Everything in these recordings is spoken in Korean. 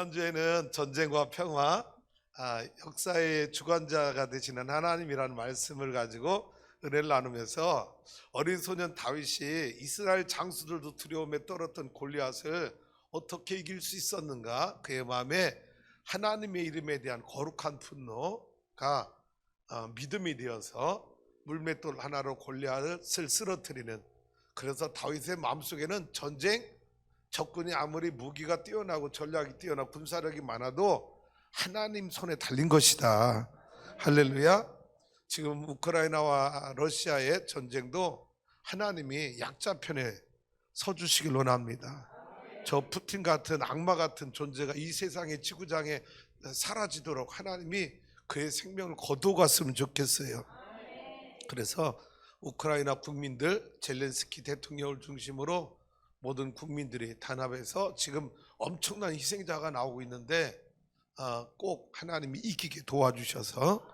지난주에는 전쟁과 평화, 역사의 주관자가 되시는 하나님이라는 말씀을 가지고 은혜를 나누면서 어린 소년 다윗이 이스라엘 장수들도 두려움에 떨었던 골리앗을 어떻게 이길 수 있었는가, 그의 마음에 하나님의 이름에 대한 거룩한 분노가 믿음이 되어서 물맷돌 하나로 골리앗을 쓰러뜨리는, 그래서 다윗의 마음속에는 전쟁, 적군이 아무리 무기가 뛰어나고 전략이 뛰어나고 군사력이 많아도 하나님 손에 달린 것이다. 할렐루야. 지금 우크라이나와 러시아의 전쟁도 하나님이 약자 편에 서주시길 원합니다. 저 푸틴 같은 악마 같은 존재가 이 세상의 지구장에 사라지도록 하나님이 그의 생명을 거두어갔으면 좋겠어요. 그래서 우크라이나 국민들, 젤렌스키 대통령을 중심으로 모든 국민들이 단합해서 지금 엄청난 희생자가 나오고 있는데 꼭 하나님이 이기게 도와주셔서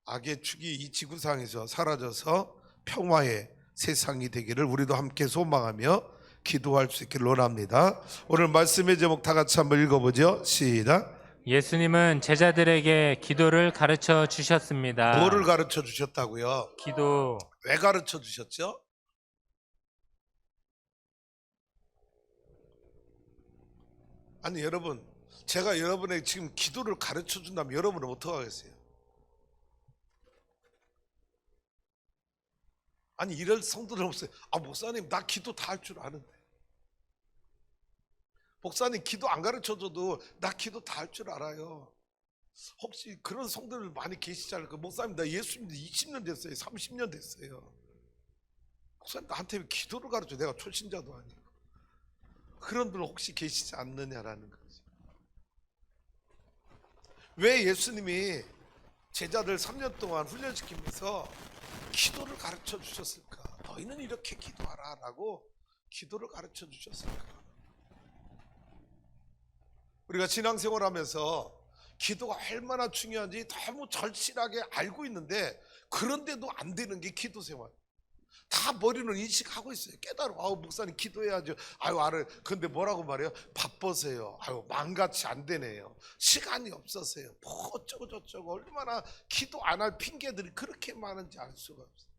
악의 축이 이 지구상에서 사라져서 평화의 세상이 되기를 우리도 함께 소망하며 기도할 수 있기를 원합니다. 오늘 말씀의 제목 다 같이 한번 읽어보죠. 시작. 예수님은 제자들에게 기도를 가르쳐 주셨습니다. 뭐를 가르쳐 주셨다고요? 기도. 왜 가르쳐 주셨죠? 아니 여러분, 제가 여러분에게 지금 기도를 가르쳐 준다면 여러분은 어떻게 하겠어요? 아니 이럴 성도들 없어요. 목사님 나 기도 다 할 줄 아는데. 목사님 기도 안 가르쳐 줘도 나 기도 다 할 줄 알아요. 혹시 그런 성도들 많이 계시지 않을까? 목사님 나 예수 믿는 20년 됐어요. 30년 됐어요. 목사님 나한테 왜 기도를 가르쳐? 내가 초신자도 아니고. 그런 분 혹시 계시지 않느냐라는 거지. 왜 예수님이 제자들 3년 동안 훈련시키면서 기도를 가르쳐 주셨을까? 너희는 이렇게 기도하라 라고 기도를 가르쳐 주셨을까? 우리가 신앙생활 하면서 기도가 얼마나 중요한지 너무 절실하게 알고 있는데, 그런데도 안 되는 게 기도 생활. 다 머리는 인식하고 있어요. 깨달아. 목사님 기도해야죠. 알아요. 근데 뭐라고 말해요? 바빠서요. 망같이 안 되네요. 시간이 없어서요. 뭐 어쩌고 저쩌고. 얼마나 기도 안 할 핑계들이 그렇게 많은지 알 수가 없어요.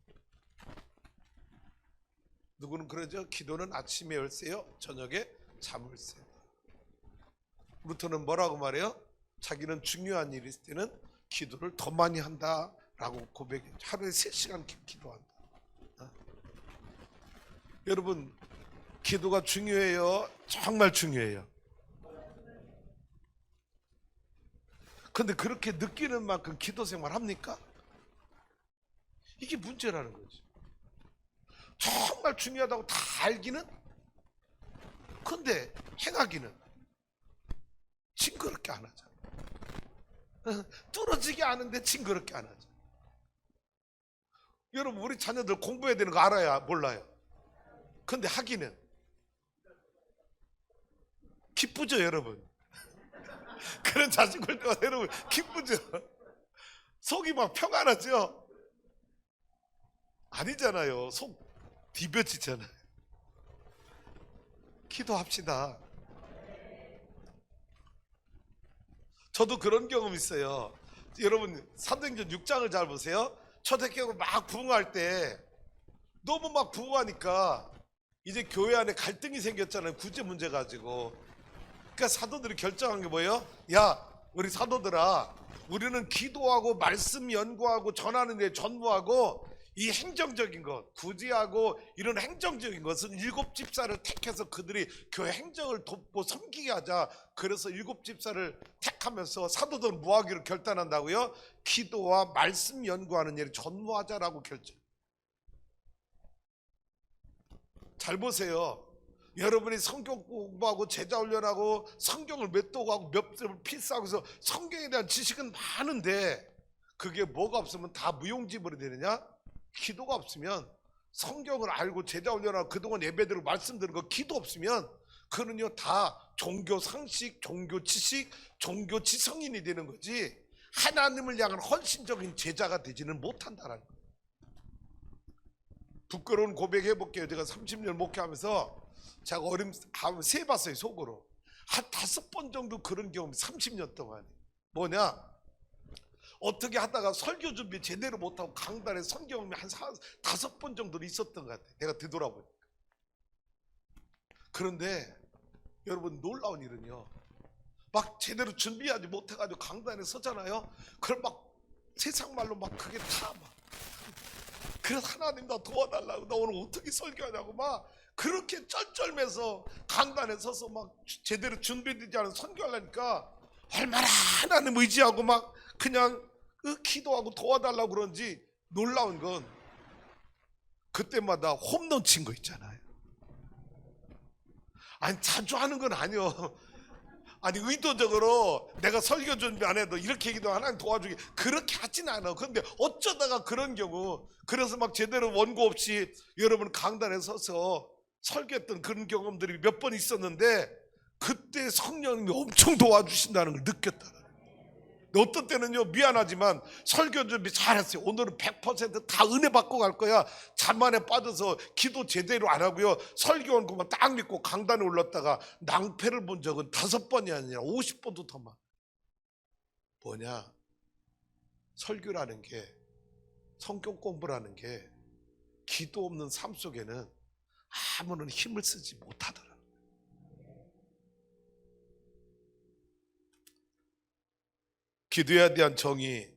누구는 그러죠. 기도는 아침에 열쇠요, 저녁에 잠을 새요. 루터는 뭐라고 말해요? 자기는 중요한 일이 있을 때는 기도를 더 많이 한다라고 고백해요. 하루에 3시간 기도한다. 여러분, 기도가 중요해요. 정말 중요해요. 근데 그렇게 느끼는 만큼 기도 생활 합니까? 이게 문제라는 거지. 정말 중요하다고 다 알기는, 근데 행하기는 징그럽게 안 하잖아. 뚫어지게 아는데 징그럽게 안 하잖아. 여러분, 우리 자녀들 공부해야 되는 거 알아야 몰라요? 근데 하기는 기쁘죠 여러분? 그런 자식 볼 때마다 여러분 기쁘죠? 속이 막 평안하죠? 아니잖아요. 속 디벼지잖아요. 기도합시다. 저도 그런 경험 있어요. 여러분 사도행전 6장을 잘 보세요. 초대교회가 막 부흥할 때 너무 막 부흥하니까 이제 교회 안에 갈등이 생겼잖아요. 구제 문제 가지고. 그러니까 사도들이 결정한 게 뭐예요? 야, 우리 사도들아, 우리는 기도하고 말씀 연구하고 전하는 데 전무하고 이 행정적인 것, 구제하고 이런 행정적인 것은 7집사를 택해서 그들이 교회 행정을 돕고 섬기게 하자. 그래서 7집사를 택하면서 사도들 모하기로 결단한다고요? 기도와 말씀 연구하는 일을 전무하자라고 결정. 잘 보세요. 여러분이 성경 공부하고 제자 훈련하고 성경을 몇 점을 필사하고 해서 성경에 대한 지식은 많은데 그게 뭐가 없으면 다 무용지물이 되느냐? 기도가 없으면, 성경을 알고 제자 훈련하고 그동안 예배드리고 말씀 드는 거 기도 없으면 그는요 다 종교 상식, 종교 지식, 종교 지성인이 되는 거지 하나님을 향한 헌신적인 제자가 되지는 못한다라는 거예요. 부끄러운 고백해 볼게요. 제가 30년 목회하면서 제가 어림 세 봤어요. 속으로 한 5번 정도 그런 경험이 30년 동안. 뭐냐? 어떻게 하다가 설교 준비 제대로 못하고 강단에 선 경험이 한 5번 정도 있었던 것 같아요. 내가 되돌아보니까. 그런데 여러분 놀라운 일은요. 막 제대로 준비하지 못해가지고 강단에 서잖아요. 그럼 막 세상 말로 막 그게 다 막. 그래서 하나님 나 도와달라고, 나 오늘 어떻게 설교하냐고 막 그렇게 쩔쩔매서 강단에 서서 막 제대로 준비되지 않은 선교하려니까 얼마나 하나님 의지하고 막 그냥 기도하고 도와달라고 그런지 놀라운 건 그때마다 홈런 친 거 있잖아요. 아니 자주 하는 건 아니요. 아니 의도적으로 내가 설교 준비 안 해도 이렇게 기도 하나님 도와주기 그렇게 하진 않아. 그런데 어쩌다가 그런 경우, 그래서 막 제대로 원고 없이 여러분 강단에 서서 설교했던 그런 경험들이 몇 번 있었는데 그때 성령님이 엄청 도와주신다는 걸 느꼈다. 어떤 때는요 미안하지만 설교 준비 잘했어요. 오늘은 100% 다 은혜 받고 갈 거야. 잠만에 빠져서 기도 제대로 안 하고요. 설교 온 것만 딱 믿고 강단에 올랐다가 낭패를 본 적은 5번이 아니라 50번도 더 많아. 뭐냐? 설교라는 게, 성경 공부라는 게 기도 없는 삶 속에는 아무런 힘을 쓰지 못하더라. 기도에 대한 정의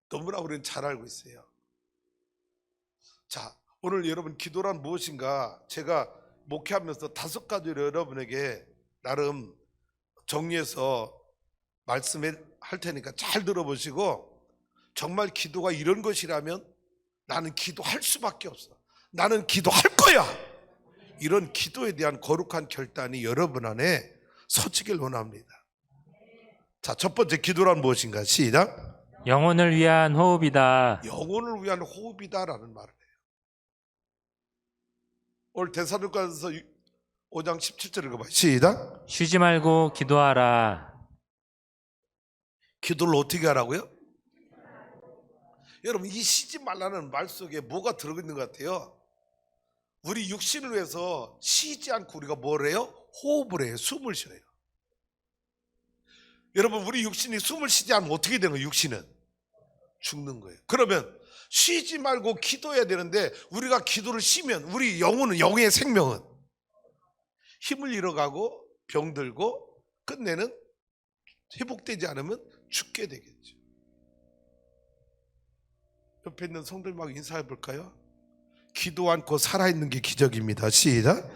너무나 우리는 잘 알고 있어요. 자, 오늘 여러분 기도란 무엇인가 제가 목회하면서 5가지로 여러분에게 나름 정리해서 말씀할 테니까 잘 들어보시고, 정말 기도가 이런 것이라면 나는 기도할 수밖에 없어, 나는 기도할 거야, 이런 기도에 대한 거룩한 결단이 여러분 안에 서지길 원합니다. 자, 첫 번째 기도란 무엇인가? 시작. 영혼을 위한 호흡이다. 영혼을 위한 호흡이다라는 말을 해요. 오늘 데살로니가서 5장 17절 읽어봐요. 시작. 쉬지 말고 기도하라. 기도를 어떻게 하라고요? 여러분, 이 쉬지 말라는 말 속에 뭐가 들어있는 것 같아요? 우리 육신을 위해서 쉬지 않고 우리가 뭘 해요? 호흡을 해요. 숨을 쉬어요. 여러분, 우리 육신이 숨을 쉬지 않으면 어떻게 되는 거예요? 육신은 죽는 거예요. 그러면 쉬지 말고 기도해야 되는데 우리가 기도를 쉬면 우리 영혼은, 영의 생명은 힘을 잃어가고 병들고 끝내는 회복되지 않으면 죽게 되겠죠. 옆에 있는 성들막 인사해 볼까요? 기도 않고 살아있는 게 기적입니다. 시작.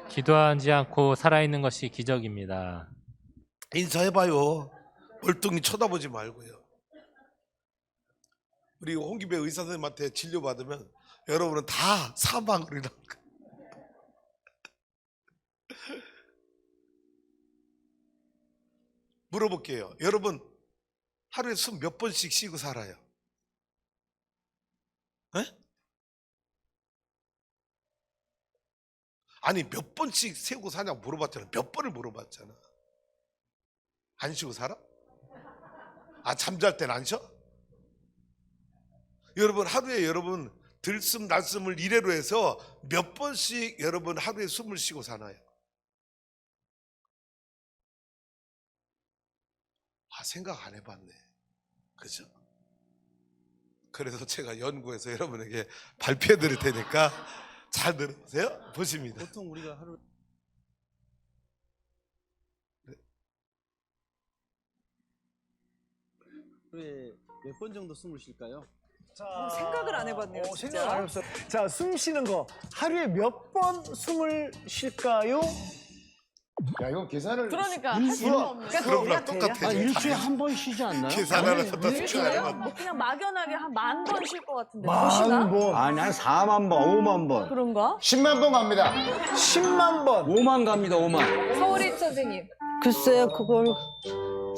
기도하지 않고 살아있는 것이 기적입니다. 인사해봐요. 멀뚱히 쳐다보지 말고요. 우리 홍기배 의사 선생님한테 진료받으면 여러분은 다 사망으로 일어날 거예요. 물어볼게요. 여러분 하루에 숨 몇 번씩 쉬고 살아요? 에? 아니 몇 번씩 세우고 사냐고 물어봤잖아. 몇 번을 물어봤잖아. 안 쉬고 살아? 아, 잠잘 땐 안 쉬어? 여러분 하루에 여러분 들숨 날숨을 이래로 해서 몇 번씩 여러분 하루에 숨을 쉬고 사나요? 아, 생각 안 해봤네. 그죠? 그래서 제가 연구해서 여러분에게 발표해 드릴 테니까 잘 들으세요. 보십니다. 보통 우리가 하루 하루에 몇 번 정도 숨을 쉴까요? 생각을 안 해봤네요, 진짜. 생각을 안 해봤어요. 자, 숨 쉬는 거 하루에 몇 번 숨을 쉴까요? 야, 이건 계산을 그러니까 할 수가 없네. 그런 거랑 똑같아. 일주일에 한 번 쉬지 않나요? 계산하는 것도 일주일에요? 뭐 그냥 막연하게 한 10,000번 쉴 것 같은데. 만 보시나? 번, 아니 한 4만 번, 5만 번. 그런가? 10만 번 갑니다. 10만 번. 5만 갑니다, 5만. 서울인 선생님. 글쎄요, 그걸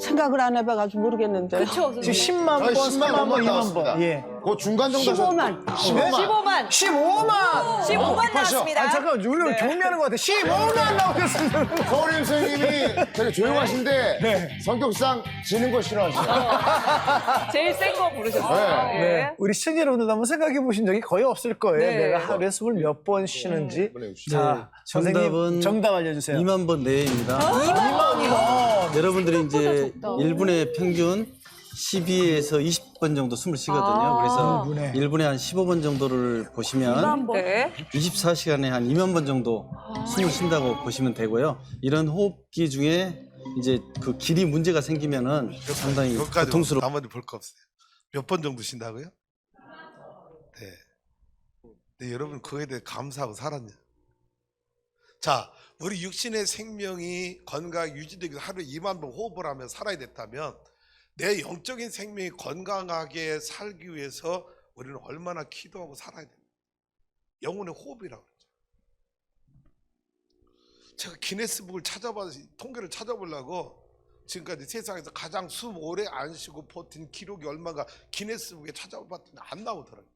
생각을 안 해봐가지고 모르겠는데. 그쵸, 지금 선생님. 10만 번, 저희 4만 10만 번, 번 2만 나왔습니다. 번. 예. 그 중간 정도 15만. 15만. 15만. 15만 나왔습니다. 아, 잠깐만, 우리 경미하는 것 같아. 15만 나오겠습니다. 서울임 선생님이 되게 조용하신데 네. 성격상 지는 거 싫어하시죠. 제일 센 거 부르셨어요. 네. 예. 네. 우리 시청자 여러분들도 한번 생각해 보신 적이 거의 없을 거예요. 네. 내가 하루에 숨을 몇 번 쉬는지. 보내주시죠. 자, 선생님 정답 알려주세요. 2만 번 내외입니다. 2만 원이요. 여러분들이 이제 적다. 1분에 평균 12에서 20번 정도 숨을 쉬거든요. 그래서 1분에 한 15번 정도를 보시면 네. 24시간에 한 2만 번 정도 숨을 쉰다고 보시면 되고요. 이런 호흡기 중에 이제 그 길이 문제가 생기면은 상당히 여기까지 고통스러워. 나머지 볼 거 없어요. 몇 번 정도 쉰다고요? 네. 네, 여러분 그거에 대해 감사하고 살았냐? 자, 우리 육신의 생명이 건강 유지되기 위해서 하루에 2만 번 호흡을 하며 살아야 됐다면 내 영적인 생명이 건강하게 살기 위해서 우리는 얼마나 기도하고 살아야 됩니까? 영혼의 호흡이라고 그러죠. 제가 기네스북을 통계를 찾아보려고 지금까지 세상에서 가장 숨 오래 안 쉬고 버틴 기록이 얼마가 기네스북에 찾아봤더니 안 나오더라고요.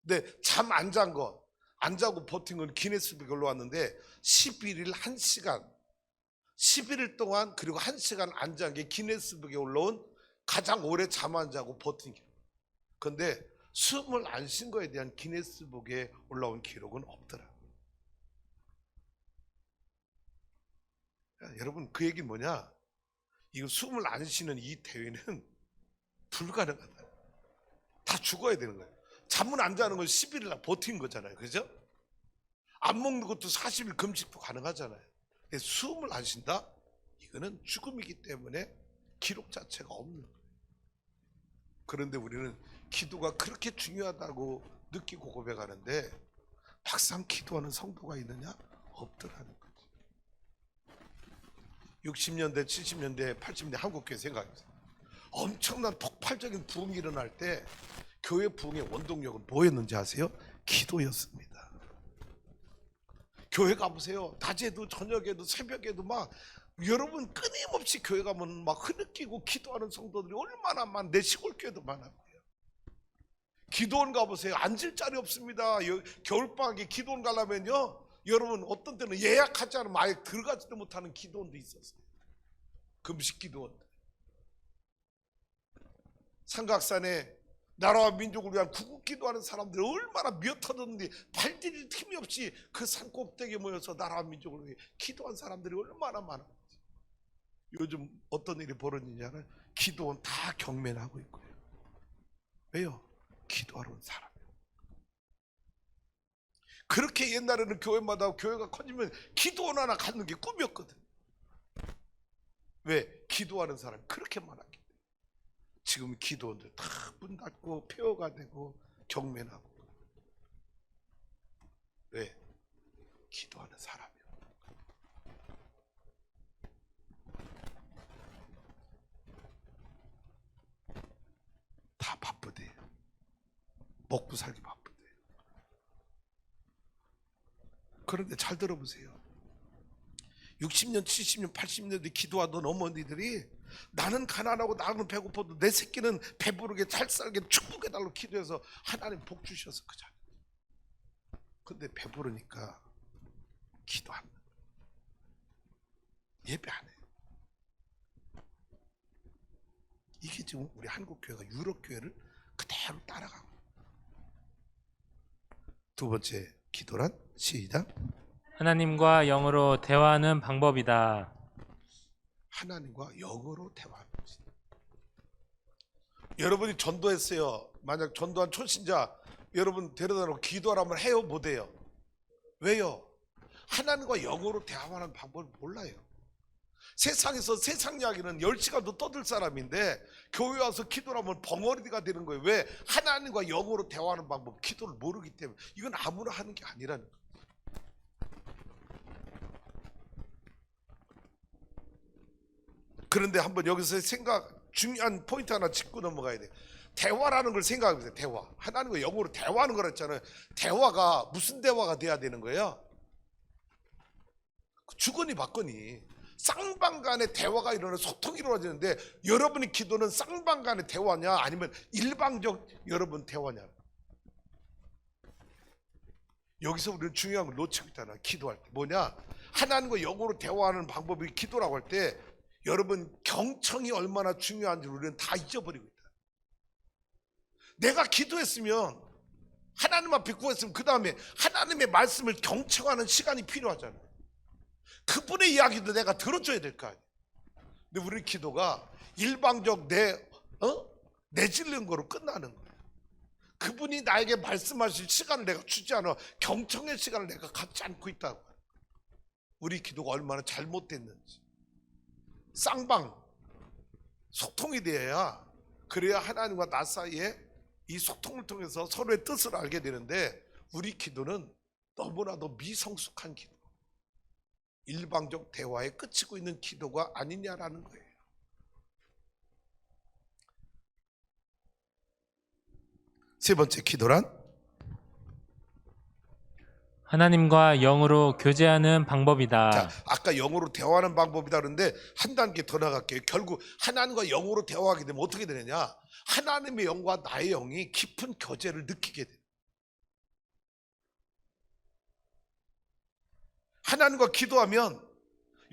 근데 잠 안 잔 거, 안 자고 버틴 건 기네스북에 올라왔는데 11일 1시간 11일 동안 그리고 1시간 안 잔 게 기네스북에 올라온 가장 오래 잠 안 자고 버틴 기록. 그런데 숨을 안 쉰 거에 대한 기네스북에 올라온 기록은 없더라. 여러분 그 얘기는 뭐냐? 이거 숨을 안 쉬는 이 대회는 불가능하다. 다 죽어야 되는 거예요. 잠은 안 자는 건 11일 버틴 거잖아요. 그죠? 안 먹는 것도 40일 금식도 가능하잖아요. 근데 숨을 안 쉰다? 이거는 죽음이기 때문에 기록 자체가 없는 거예요. 그런데 우리는 기도가 그렇게 중요하다고 느끼고 고백하는데 막상 기도하는 성도가 있느냐? 없더라는 거지. 60년대, 70년대, 80년대 한국교회 생각해보세요. 엄청난 폭발적인 부흥이 일어날 때 교회 부흥의 원동력은 뭐였는지 아세요? 기도였습니다. 교회 가보세요. 낮에도 저녁에도 새벽에도 막 여러분 끊임없이 교회 가면 막 흐느끼고 기도하는 성도들이 얼마나 많아. 내 시골 교회도 많아요. 기도원 가보세요. 앉을 자리 없습니다. 겨울방학에 기도원 가려면요, 여러분 어떤 때는 예약하지 않으면 아예 들어가지도 못하는 기도원도 있었어요. 금식 기도원. 삼각산에 나라와 민족을 위한 구국 기도하는 사람들이 얼마나 미어터졌는데 발디딜 틈이 없이 그 산 꼭대기에 모여서 나라와 민족을 위해 기도한 사람들이 얼마나 많아. 요즘 어떤 일이 벌어지냐면 기도원 다 경매하고 있고요. 왜요? 기도하러 온 사람. 그렇게 옛날에는 교회마다 교회가 커지면 기도원 하나 갖는 게 꿈이었거든. 왜? 기도하는 사람이 그렇게 많았기 때문에. 지금 기도원들 다 문 닫고 폐허가 되고 경매하고. 왜? 기도하는 사람이요. 다 바쁘대요. 먹고 살기 바쁘대요. 그런데 잘 들어보세요. 60년, 70년, 80년대 기도하던 어머니들이 나는 가난하고 나는 배고파도 내 새끼는 배부르게 잘 살게 축복해달라고 기도해서 하나님 복 주셔서 그 자리에. 근데 배부르니까 기도 안 해. 예배 안 해. 이게 지금 우리 한국교회가 유럽교회를 그대로 따라가고. 두 번째 기도란 시작. 하나님과 영으로 대화하는 방법이다. 하나님과 영으로 대화하는 것이다. 여러분이 전도했어요. 만약 전도한 초신자 여러분 데려다 놓고 기도하라면 해요? 못 해요? 왜요? 하나님과 영으로 대화하는 방법을 몰라요. 세상에서 세상 이야기는 10시간도 떠들 사람인데 교회 와서 기도하면 벙어리가 되는 거예요. 왜? 하나님과 영으로 대화하는 방법, 기도를 모르기 때문에. 이건 아무나 하는 게 아니라는 거예요. 그런데 한번 여기서 중요한 포인트 하나 짚고 넘어가야 돼요. 대화라는 걸 생각해보세요. 대화. 하나님과 영으로 대화하는 거라 했잖아요. 대화가 무슨 대화가 돼야 되는 거예요? 주거니 받거니. 쌍방 간의 대화가 일어나 소통이 이루어지는데 여러분의 기도는 쌍방 간의 대화냐 아니면 일방적 여러분 대화냐. 여기서 우리는 중요한 걸 놓치고 있잖아. 기도할 때 뭐냐, 하나님과 영으로 대화하는 방법이 기도라고 할 때 여러분 경청이 얼마나 중요한지 우리는 다 잊어버리고 있다. 내가 기도했으면 하나님 앞에 구했으면 그 다음에 하나님의 말씀을 경청하는 시간이 필요하잖아. 그분의 이야기도 내가 들어줘야 될 거 아니야. 근데 우리 기도가 일방적 내질른 거로 끝나는 거야. 그분이 나에게 말씀하실 시간을 내가 주지 않아. 경청의 시간을 내가 갖지 않고 있다고. 우리 기도가 얼마나 잘못됐는지. 쌍방 소통이 돼야, 그래야 하나님과 나 사이에 이 소통을 통해서 서로의 뜻을 알게 되는데, 우리 기도는 너무나도 미성숙한 기도, 일방적 대화에 그치고 있는 기도가 아니냐라는 거예요. 세 번째 기도란 하나님과 영으로 교제하는 방법이다. 자, 아까 영어로 대화하는 방법이다 그러는데 한 단계 더 나갈게요. 결국 하나님과 영으로 대화하게 되면 어떻게 되느냐, 하나님의 영과 나의 영이 깊은 교제를 느끼게 돼요. 하나님과 기도하면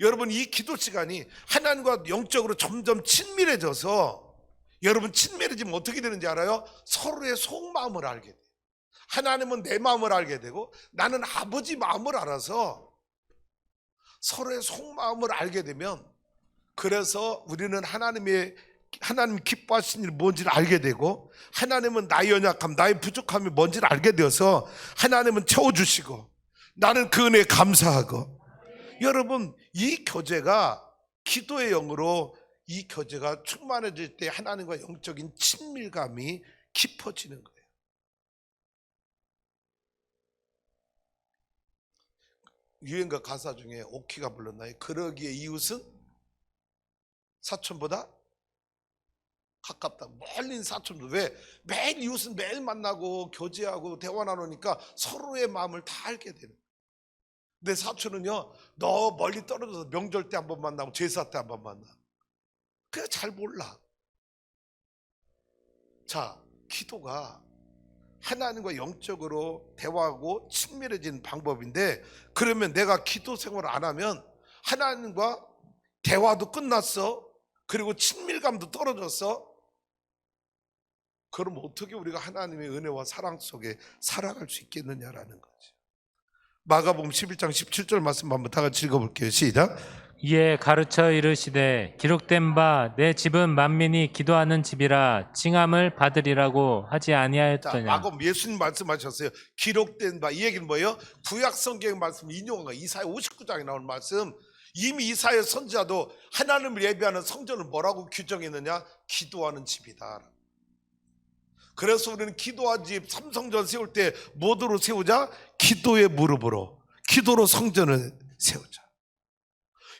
여러분 이 기도 시간이 하나님과 영적으로 점점 친밀해져서, 여러분 친밀해지면 어떻게 되는지 알아요? 서로의 속마음을 알게 돼요. 하나님은 내 마음을 알게 되고 나는 아버지 마음을 알아서 서로의 속마음을 알게 되면, 그래서 우리는 하나님 기뻐하시는 일이 뭔지를 알게 되고, 하나님은 나의 연약함, 나의 부족함이 뭔지를 알게 되어서 하나님은 채워주시고 나는 그 은혜에 감사하고. 여러분 이 교제가 기도의 영으로 이 교제가 충만해질 때 하나님과 영적인 친밀감이 깊어지는 거예요. 유행가 가사 중에 오키가 불렀나요? 그러기에 이웃은 사촌보다 가깝다. 멀린 사촌도. 왜? 매일 이웃은 매일 만나고 교제하고 대화 나누니까 서로의 마음을 다 알게 되는 거예요. 근데 사촌은요, 너 멀리 떨어져서 명절 때 한 번 만나고 제사 때 한 번 만나. 그냥 잘 몰라. 자, 기도가 하나님과 영적으로 대화하고 친밀해진 방법인데, 그러면 내가 기도 생활을 안 하면 하나님과 대화도 끝났어. 그리고 친밀감도 떨어졌어. 그럼 어떻게 우리가 하나님의 은혜와 사랑 속에 살아갈 수 있겠느냐라는 거지. 마가복음 11장 17절 말씀 한번 다 같이 읽어볼게요. 시작. 이에 가르쳐 이르시되 기록된 바 내 집은 만민이 기도하는 집이라 칭함을 받으리라고 하지 자, 아니하였더냐. 마가복음 예수님 말씀하셨어요. 기록된 바, 이 얘기는 뭐예요? 구약 성경 말씀 인용한 거. 이사야 59장에 나온 말씀. 이미 이사야 선지자도 하나님을 예배하는 성전을 뭐라고 규정했느냐? 기도하는 집이다. 그래서 우리는 기도한 집 삼성전 세울 때 뭐로 세우자? 기도의 무릎으로, 기도로 성전을 세우자.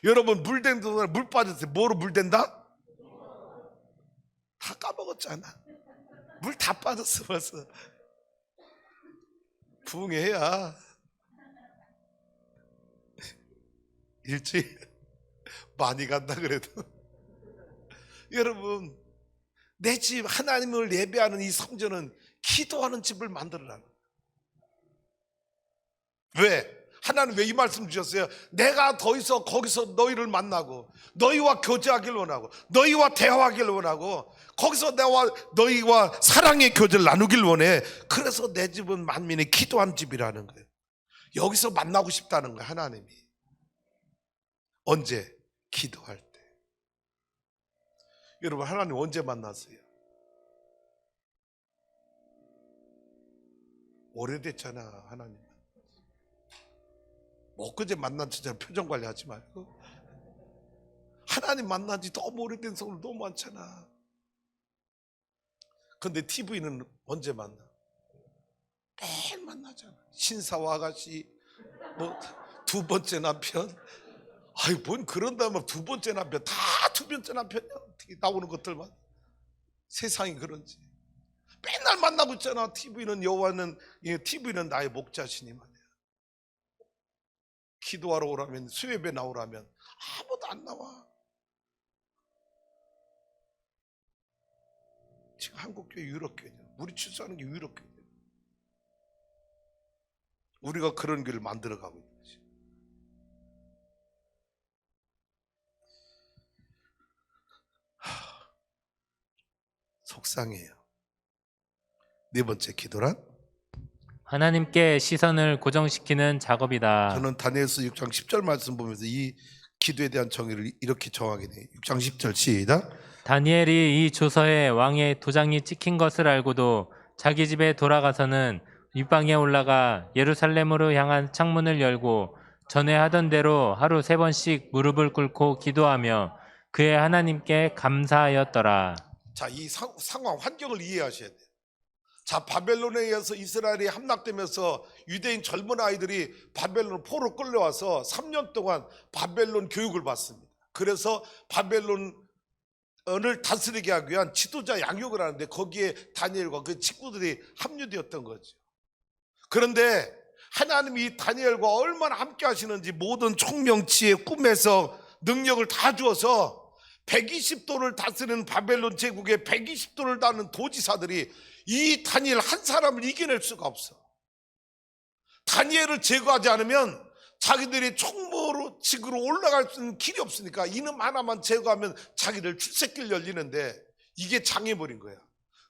여러분 물된 동안에 물 빠졌을 때 뭐로 물된다? 다 까먹었잖아. 물 다 빠졌어 벌써. 부흥해야 일주일 많이 간다 그래도. 여러분 내 집 하나님을 예배하는 이 성전은 기도하는 집을 만들어라. 왜? 하나님 왜 이 말씀 주셨어요? 내가 더 이상 거기서 너희를 만나고 너희와 교제하길 원하고 너희와 대화하길 원하고 거기서 너희와 사랑의 교제를 나누길 원해. 그래서 내 집은 만민의 기도한 집이라는 거예요. 여기서 만나고 싶다는 거예요. 하나님이. 언제? 기도할 때. 여러분 하나님 언제 만났어요? 오래됐잖아. 하나님 엊그제 만난 처럼 표정 관리하지 말고. 하나님 만난 지 너무 오래된 성도 너무 많잖아. 근데 TV는 언제 만나? 매일 만나잖아. 신사와 아가씨, 뭐 두 번째 남편. 아이 뭔 그런다면 두 번째 남편, 다 두 번째 남편이야. 어떻게 나오는 것들만. 세상이 그런지 맨날 만나고 있잖아. TV는 나의 목자시니 말이야. 기도하러 오라면, 수협에 나오라면 아무도 안 나와. 지금 한국교회 유럽교회, 우리 출소하는 게 유럽교회. 우리가 그런 길을 만들어가고 있는 거지. 속상해요. 네 번째 기도란? 하나님께 시선을 고정시키는 작업이다. 저는 다니엘서 6장 10절 말씀 보면서 이 기도에 대한 정의를 이렇게 정하게 돼요. 6장 10절 시작. 다니엘이 이 조서에 왕의 도장이 찍힌 것을 알고도 자기 집에 돌아가서는 윗방에 올라가 예루살렘으로 향한 창문을 열고 전에 하던 대로 하루 3번씩 무릎을 꿇고 기도하며 그의 하나님께 감사하였더라. 자, 이 상황, 환경을 이해하셔야 돼요. 자, 바벨론에 의해서 이스라엘이 함락되면서 유대인 젊은 아이들이 바벨론 포로 끌려와서 3년 동안 바벨론 교육을 받습니다. 그래서 바벨론을 다스리게 하기 위한 지도자 양육을 하는데 거기에 다니엘과 그 친구들이 합류되었던 거죠. 그런데 하나님이 다니엘과 얼마나 함께 하시는지 모든 총명치의 꿈에서 능력을 다 주어서 120도를 다스리는 바벨론 제국의 120도를 다는 도지사들이 이 다니엘 한 사람을 이겨낼 수가 없어. 다니엘을 제거하지 않으면 자기들이 총무직으로 올라갈 수 있는 길이 없으니까 이놈 하나만 제거하면 자기들 출세길 열리는데 이게 장애물인 거야.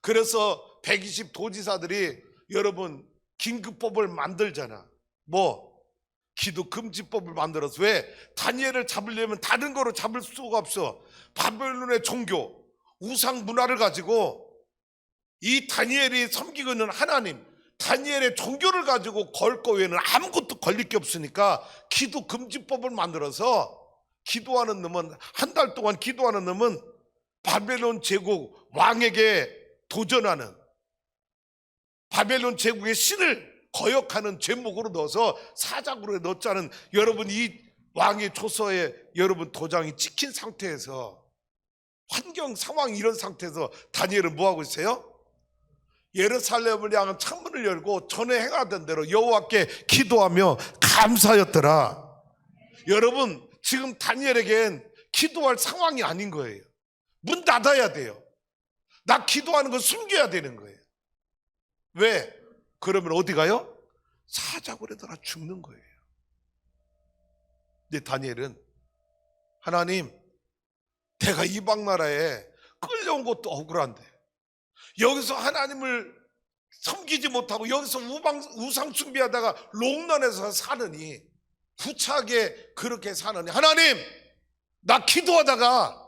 그래서 120 도지사들이 여러분 긴급법을 만들잖아. 뭐? 기도 금지법을 만들어서. 왜? 다니엘을 잡으려면 다른 거로 잡을 수가 없어. 바벨론의 종교, 우상 문화를 가지고 이 다니엘이 섬기고 있는 하나님, 다니엘의 종교를 가지고 걸 거 외에는 아무것도 걸릴 게 없으니까 기도 금지법을 만들어서 기도하는 놈은, 한 달 동안 기도하는 놈은 바벨론 제국 왕에게 도전하는, 바벨론 제국의 신을 거역하는 제목으로 넣어서 사자굴에 넣자는, 여러분 이 왕의 조서에 여러분 도장이 찍힌 상태에서, 환경 상황이 이런 상태에서 다니엘은 뭐하고 있어요? 예루살렘을 향한 창문을 열고 전에 행하던 대로 여호와께 기도하며 감사하였더라. 여러분 지금 다니엘에겐 기도할 상황이 아닌 거예요. 문 닫아야 돼요. 나 기도하는 거 숨겨야 되는 거예요. 왜? 그러면 어디 가요? 사자굴에 들어 죽는 거예요. 근데 다니엘은 하나님, 내가 이방 나라에 끌려온 것도 억울한데 여기서 하나님을 섬기지 못하고 여기서 우상 숭배하다가 롱런에서 사느니, 구차하게 그렇게 사느니, 하나님 나 기도하다가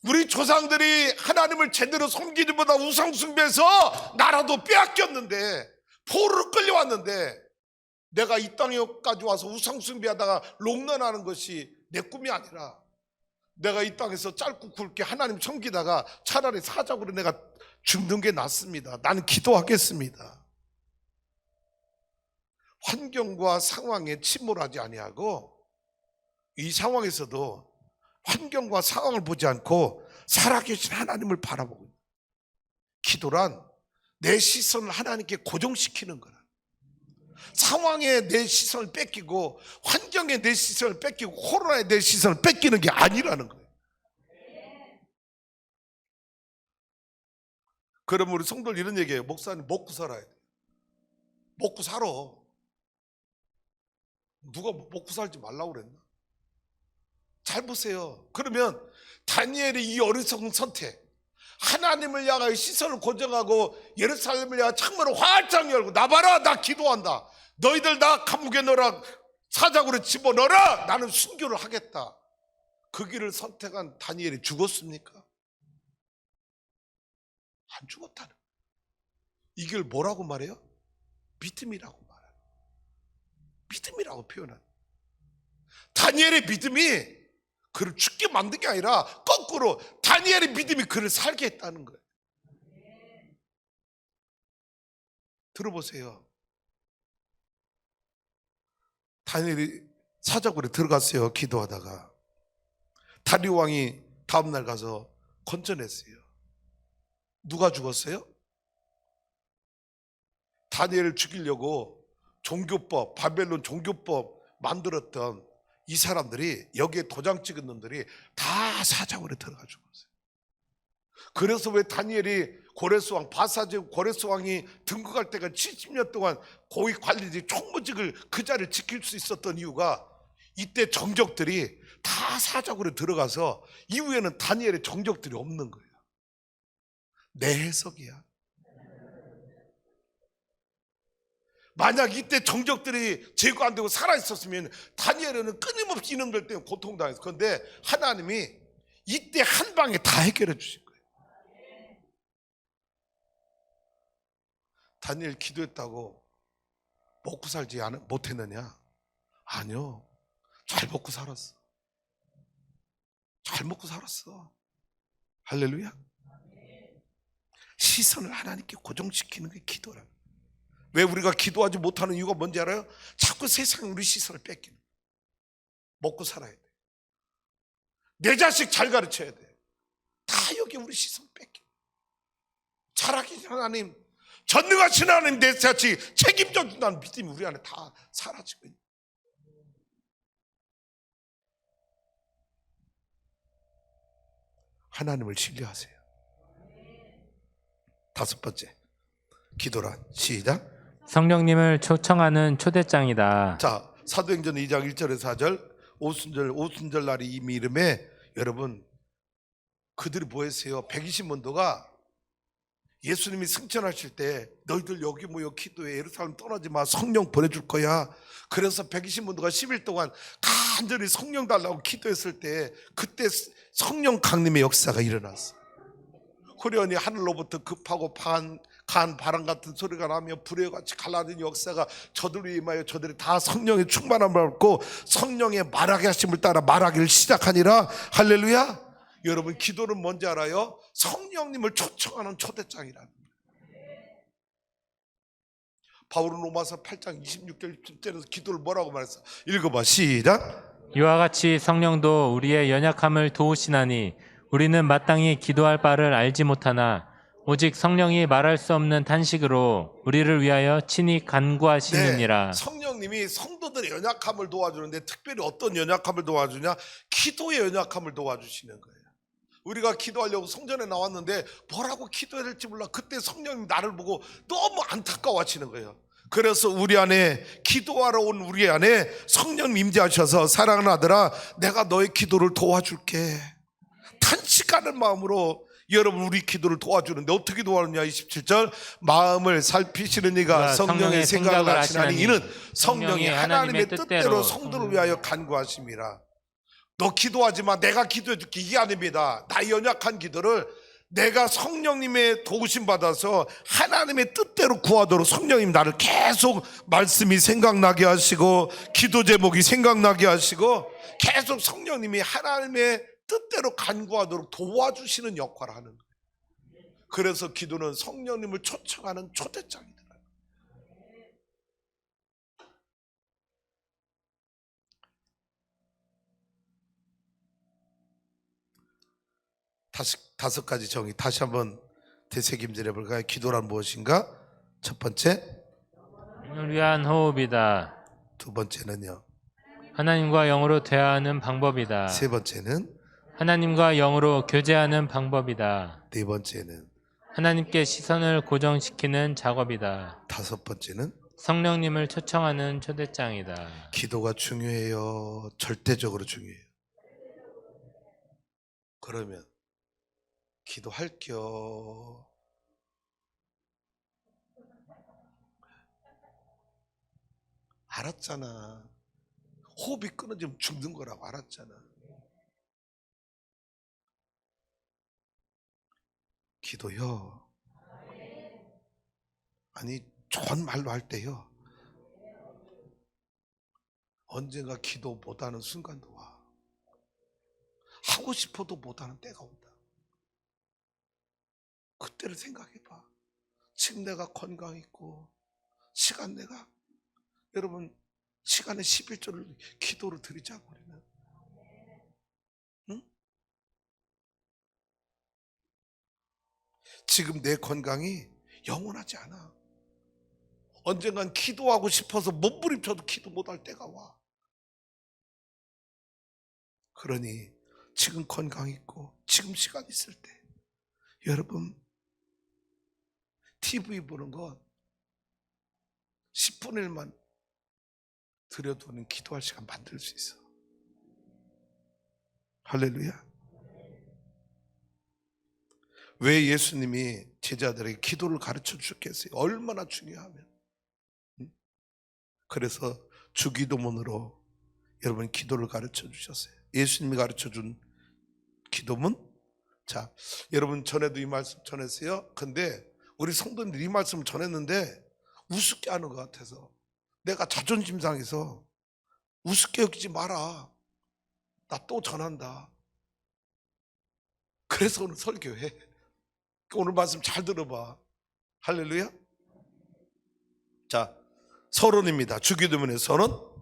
우리 조상들이 하나님을 제대로 섬기지 못하고 우상 숭배해서 나라도 빼앗겼는데, 포로로 끌려왔는데 내가 이 땅에까지 와서 우상 숭배하다가 롱런하는 것이 내 꿈이 아니라 내가 이 땅에서 짧고 굵게 하나님 섬기다가 차라리 사자굴에 내가 죽는 게 낫습니다. 나는 기도하겠습니다. 환경과 상황에 침몰하지 아니하고 이 상황에서도 환경과 상황을 보지 않고 살아계신 하나님을 바라보고 있는, 기도란 내 시선을 하나님께 고정시키는 거라. 상황에 내 시선을 뺏기고 환경에 내 시선을 뺏기고 코로나에 내 시선을 뺏기는 게 아니라는 거예요. 그러면 우리 성도들 이런 얘기해요. 목사님 먹고 살아야 돼. 먹고 살아. 누가 먹고 살지 말라고 그랬나? 잘 보세요. 그러면 다니엘의 이 어리석은 선택, 하나님을 향하여 시선을 고정하고 예루살렘을 향하여 창문을 활짝 열고, 나 봐라, 나 기도한다, 너희들 나 감옥에 넣어라, 사자굴에 집어넣어라, 나는 순교를 하겠다. 그 길을 선택한 다니엘이 죽었습니까? 안 죽었다는 거예요. 이 길 뭐라고 말해요? 믿음이라고 말해요. 믿음이라고 표현하는, 다니엘의 믿음이 그를 죽게 만든 게 아니라 거꾸로 다니엘의 믿음이 그를 살게 했다는 거예요. 들어보세요. 다니엘이 사자굴에 들어갔어요. 기도하다가 다리오 왕이 다음날 가서 건져냈어요. 누가 죽었어요? 다니엘을 죽이려고 종교법, 바벨론 종교법 만들었던 이 사람들이 여기에 도장 찍은 놈들이 다 사자굴에 들어가 죽었어요. 그래서 왜 다니엘이 고레스 왕 바사제 고레스 왕이 등극할 때가 70년 동안 고위 관리들이 총무직을 그 자리를 지킬 수 있었던 이유가 이때 정적들이 다 사자굴에 들어가서 이후에는 다니엘의 정적들이 없는 거예요. 내 해석이야. 만약 이때 정적들이 제거 안 되고 살아있었으면 다니엘은 끊임없이 이놈들 때문에 고통당했어. 그런데 하나님이 이때 한 방에 다 해결해 주신 거예요. 다니엘 기도했다고 먹고 살지 못했느냐? 아니요. 잘 먹고 살았어. 잘 먹고 살았어. 할렐루야. 시선을 하나님께 고정시키는 게 기도라. 왜 우리가 기도하지 못하는 이유가 뭔지 알아요? 자꾸 세상에 우리 시선을 뺏기는. 먹고 살아야 돼. 내 자식 잘 가르쳐야 돼. 다 여기 우리 시선 뺏기는. 살아계신 하나님, 전능하신 하나님 내 자식 책임져 준다는 믿음이 우리 안에 다 사라지고 있는. 하나님을 신뢰하세요. 다섯 번째, 기도란 시작. 성령님을 초청하는 초대장이다. 자, 사도행전 2장 1절에서 4절, 오순절 날이 이미 이름에 여러분 그들이 뭐 했어요? 120문도가 예수님이 승천하실 때 너희들 여기 모여 기도해, 예루살렘 떠나지 마, 성령 보내줄 거야. 그래서 120문도가 10일 동안 간절히 성령 달라고 기도했을 때 그때 성령 강림의 역사가 일어났어. 호련히 하늘로부터 급하고 간 바람 같은 소리가 나며 불의 같이 갈라진 역사가 저들을 임하여 저들이 다 성령의 충만함을 받고 성령의 말하게 하심을 따라 말하기를 시작하니라. 할렐루야. 여러분, 기도는 뭔지 알아요? 성령님을 초청하는 초대장이라는 거예요. 바울은 로마서 8장 26절 27절에서 기도를 뭐라고 말했어? 읽어봐, 시작. 이와 같이 성령도 우리의 연약함을 도우시나니 우리는 마땅히 기도할 바를 알지 못하나 오직 성령이 말할 수 없는 탄식으로 우리를 위하여 친히 간구하시느니라. 네, 성령님이 성도들의 연약함을 도와주는데 특별히 어떤 연약함을 도와주냐? 기도의 연약함을 도와주시는 거예요. 우리가 기도하려고 성전에 나왔는데 뭐라고 기도해야 될지 몰라. 그때 성령님 나를 보고 너무 안타까워하시는 거예요. 그래서 우리 안에 기도하러 온 우리 안에 성령 임재하셔서 사랑하는 아들아, 내가 너의 기도를 도와줄게. 탄식하는 마음으로 여러분 우리 기도를 도와주는데 어떻게 도와주냐? 27절, 마음을 살피시는 이가 성령의 생각을 아시나니 이는 성령이 하나님의 뜻대로 성도를 위하여 간구하심이라. 너 기도하지 마, 내가 기도해 줄게, 이게 아닙니다. 나의 연약한 기도를 내가 성령님의 도우심 받아서 하나님의 뜻대로 구하도록 성령님 나를 계속 말씀이 생각나게 하시고 기도 제목이 생각나게 하시고 계속 성령님이 하나님의 뜻대로 간구하도록 도와주시는 역할을 하는 거예요. 그래서 기도는 성령님을 초청하는 초대장이더라고요. 다섯 가지 정의 다시 한번 되새김질 해볼까요? 기도란 무엇인가? 첫 번째, 을 위한 호흡이다. 두 번째는요, 하나님과 영으로 대화하는 방법이다. 세 번째는, 하나님과 영으로 교제하는 방법이다. 네 번째는, 하나님께 시선을 고정시키는 작업이다. 다섯 번째는 성령님을 초청하는 초대장이다. 기도가 중요해요. 절대적으로 중요해요. 그러면 기도할게요. 알았잖아. 호흡이 끊어지면 죽는 거라고 알았잖아. 기도요. 아니, 좋은 말로 할 때요. 언젠가 기도 못하는 순간도 와. 하고 싶어도 못하는 때가 온다. 그때를 생각해봐. 지금 내가 건강했고 시간 내가 여러분 시간에 11조를 기도를 드리자고 우리는. 응? 지금 내 건강이 영원하지 않아. 언젠간 기도하고 싶어서 몸부림쳐도 기도 못할 때가 와. 그러니 지금 건강 있고 지금 시간 있을 때 여러분 TV 보는 건 10분의 1만 들여두는 기도할 시간 만들 수 있어. 할렐루야. 왜 예수님이 제자들에게 기도를 가르쳐 주셨겠어요? 얼마나 중요하면. 그래서 주기도문으로 여러분 기도를 가르쳐 주셨어요. 예수님이 가르쳐 준 기도문. 자, 여러분 전에도 이 말씀 전했어요. 근데 우리 성도님들이 이 말씀을 전했는데 우습게 하는 것 같아서, 내가 자존심 상해서 우습게 여기지 마라, 나 또 전한다. 그래서 오늘 설교해. 오늘 말씀 잘 들어봐. 할렐루야. 자, 서론입니다. 주기도문의 서론.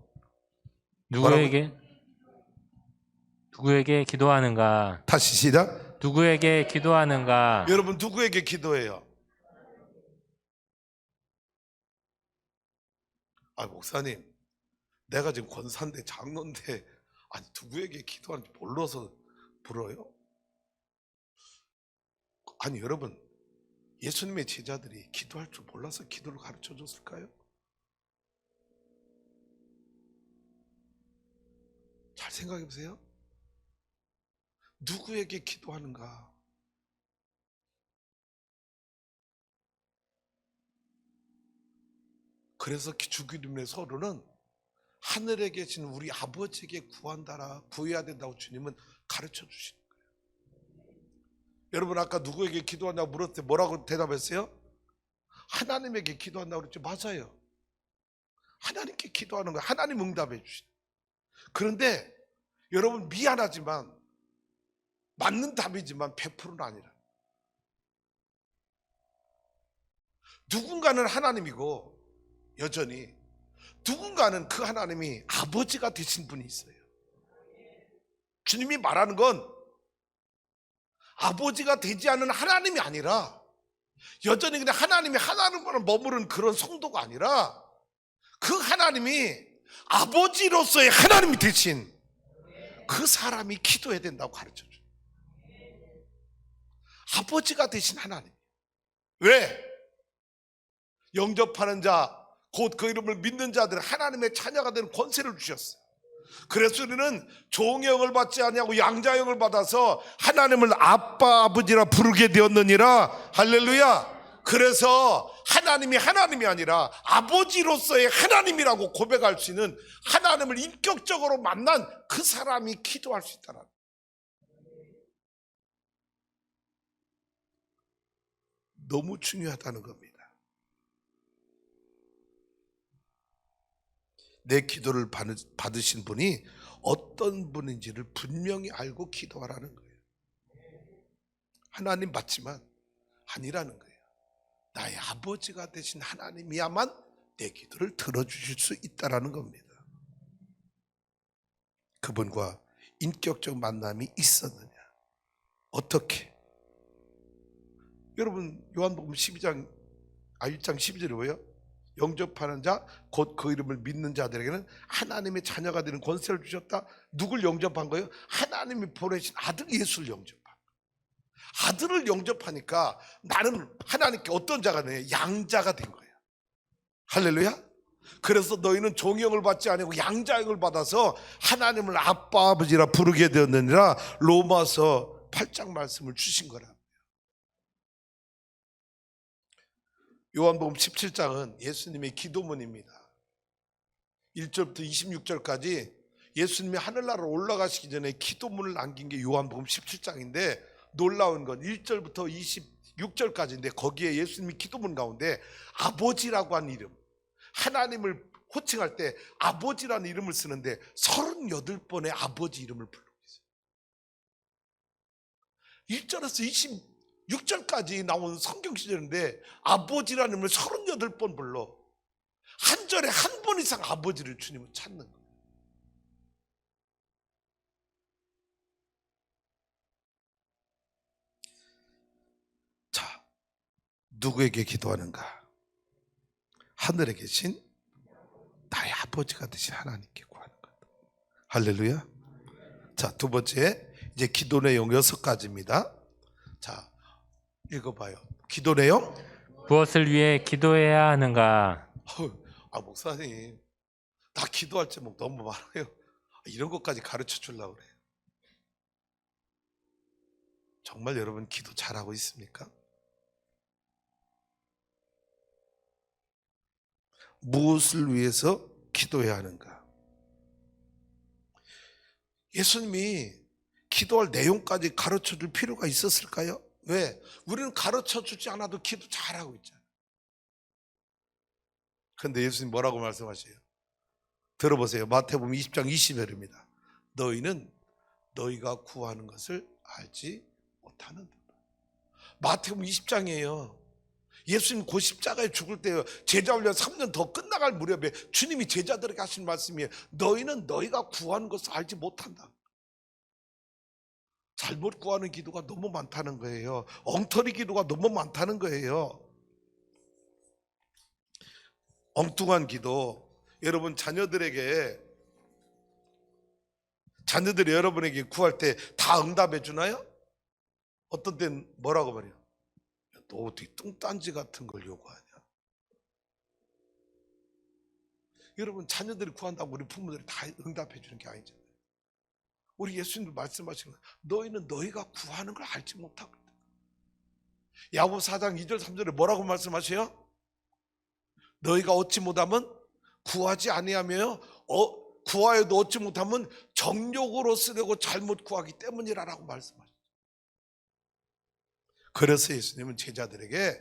누구에게 기도하는가? 다시 시작. 누구에게 기도하는가? 여러분 누구에게 기도해요? 아, 목사님, 내가 지금 권사인데 장로인데 아니 누구에게 기도하는지 몰라서 물어요? 아니 여러분, 예수님의 제자들이 기도할 줄 몰라서 기도를 가르쳐 줬을까요? 잘 생각해 보세요. 누구에게 기도하는가? 그래서 주기도문의 서론은 하늘에 계신 우리 아버지에게 구해야 된다고 주님은 가르쳐 주시는 거예요. 여러분 아까 누구에게 기도하냐고 물었을 때 뭐라고 대답했어요? 하나님에게 기도한다고 그랬죠. 맞아요. 하나님께 기도하는 거예요. 하나님 응답해 주시는. 그런데 여러분 미안하지만 맞는 답이지만 100%는 아니라, 누군가는 하나님이고 여전히 누군가는 그 하나님이 아버지가 되신 분이 있어요. 주님이 말하는 건 아버지가 되지 않은 하나님이 아니라 여전히 그냥 하나님이 하나님만 머무른 그런 성도가 아니라 그 하나님이 아버지로서의 하나님이 되신 그 사람이 기도해야 된다고 가르쳐줘요. 아버지가 되신 하나님. 왜? 영접하는 자, 곧 그 이름을 믿는 자들은 하나님의 자녀가 되는 권세를 주셨어요. 그래서 우리는 종형을 받지 아니하고 양자형을 받아서 하나님을 아빠 아버지라 부르게 되었느니라. 할렐루야. 그래서 하나님이 하나님이 아니라 아버지로서의 하나님이라고 고백할 수 있는, 하나님을 인격적으로 만난 그 사람이 기도할 수 있다는, 너무 중요하다는 겁니다. 내 기도를 받으신 분이 어떤 분인지를 분명히 알고 기도하라는 거예요. 하나님 맞지만 아니라는 거예요. 나의 아버지가 되신 하나님이야만 내 기도를 들어주실 수 있다는 겁니다. 그분과 인격적 만남이 있었느냐? 어떻게? 여러분 요한복음 1장 12절에 뭐예요? 영접하는 자, 곧 그 이름을 믿는 자들에게는 하나님의 자녀가 되는 권세를 주셨다. 누굴 영접한 거예요? 하나님이 보내신 아들 예수를 영접한 거예요. 아들을 영접하니까 나는 하나님께 어떤 자가 되냐? 양자가 된 거예요. 할렐루야. 그래서 너희는 종형을 받지 아니고 양자형을 받아서 하나님을 아빠 아버지라 부르게 되었느니라. 로마서 8장 말씀을 주신 거라. 요한복음 17장은 예수님의 기도문입니다. 1절부터 26절까지 예수님이 하늘나라로 올라가시기 전에 기도문을 남긴 게 요한복음 17장인데, 놀라운 건 1절부터 26절까지인데 거기에 예수님이 기도문 가운데 아버지라고 한 이름, 하나님을 호칭할 때 아버지라는 이름을 쓰는데 38번의 아버지 이름을 부르고 있어요. 1절에서 26절까지 나온 성경 시절인데 아버지라는 이름을 38번 불러. 한 절에 한 번 이상 아버지를 주님은 찾는 거예요. 자, 누구에게 기도하는가? 하늘에 계신 나의 아버지가 되신 하나님께 구하는 것. 할렐루야. 자, 두 번째 이제 기도 내용 6가지입니다. 자, 읽어봐요. 기도 내용. 무엇을 위해 기도해야 하는가? 목사님, 나 기도할 제목 너무 많아요. 이런 것까지 가르쳐 주려고 그래요. 정말 여러분 기도 잘하고 있습니까? 무엇을 위해서 기도해야 하는가? 예수님이 기도할 내용까지 가르쳐 줄 필요가 있었을까요? 왜? 우리는 가르쳐 주지 않아도 기도 잘하고 있잖아요. 근데 예수님 뭐라고 말씀하세요? 들어보세요. 마태복음 20장 20절입니다. 너희는 너희가 구하는 것을 알지 못하는다. 마태복음 20장이에요. 예수님 그 십자가에 죽을 때요, 제자 훈련 3년 더 끝나갈 무렵에 주님이 제자들에게 하신 말씀이에요. 너희는 너희가 구하는 것을 알지 못한다. 잘못 구하는 기도가 너무 많다는 거예요. 엉터리 기도가 너무 많다는 거예요. 엉뚱한 기도. 여러분 자녀들이 여러분에게 구할 때 다 응답해 주나요? 어떤 때는 뭐라고 말해요? 너 어떻게 뚱딴지 같은 걸 요구하냐? 여러분 자녀들이 구한다고 우리 부모들이 다 응답해 주는 게 아니잖아요. 우리 예수님도 말씀하시는 거예요. 너희는 너희가 구하는 걸 알지 못하고 있다. 야고보서 4장 2절 3절에 뭐라고 말씀하세요? 너희가 얻지 못하면 구하지 아니하며 구하여도 얻지 못하면 정욕으로 쓰려고 잘못 구하기 때문이라고 말씀하셨어요. 그래서 예수님은 제자들에게